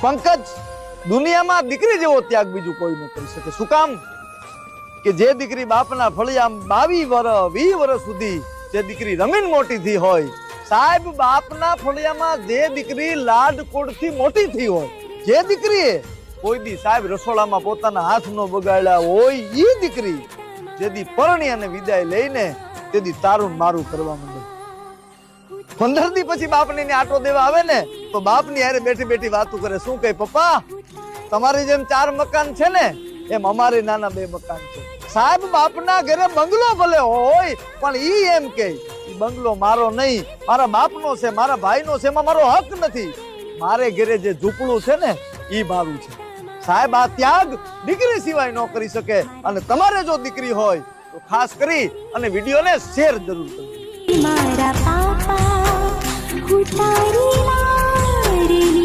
પંકજ, દુનિયામાં દીકરી જેવો ત્યાગ બીજું કોઈ ન કરી શકે. શું કામ? કે જે દીકરી બાપના ફળિયામાં 22 વર્ષ 20 વર્ષ સુધી જે દીકરી રમીન મોટી થઈ હોય, સાહેબ બાપના ફળિયામાં જે દીકરી લાડકોડથી મોટી થઈ હોય, જે દીકરીએ કોઈ દી સાહેબ રસોડામાં પોતાના હાથ નો બગાડ્યા હોય, ઈ દીકરી જેદી પરણી અને વિદાય લઈને તેદી તારું મારું કરવા માંડે. 15 દી પછી બાપને આટો દેવા આવે ને તો બાપની હારે બેઠી બેઠી વાતો કરે. શું કહે? પપ્પા, તમારી જેમ 4 મકાન છે ને એમ અમારે નાના 2 મકાન છે. સાહેબ બાપના ઘરે બંગલો ભલે હોય પણ ઈ એમ કે ઈ બંગલો મારો નહીં, મારા બાપનો છે, મારા ભાઈનો છે, એમાં મારો હક નથી. મારે ઘરે જે ઝૂંપડું છે ને ઈ મારું છે. સાહેબ આ ત્યાગ દીકરી સિવાય ન કરી શકે. અને તમારે જો દીકરી હોય તો ખાસ કરી અને વિડીયોને શેર જરૂર કરજો. મારા પાપા હું તારી લાડલી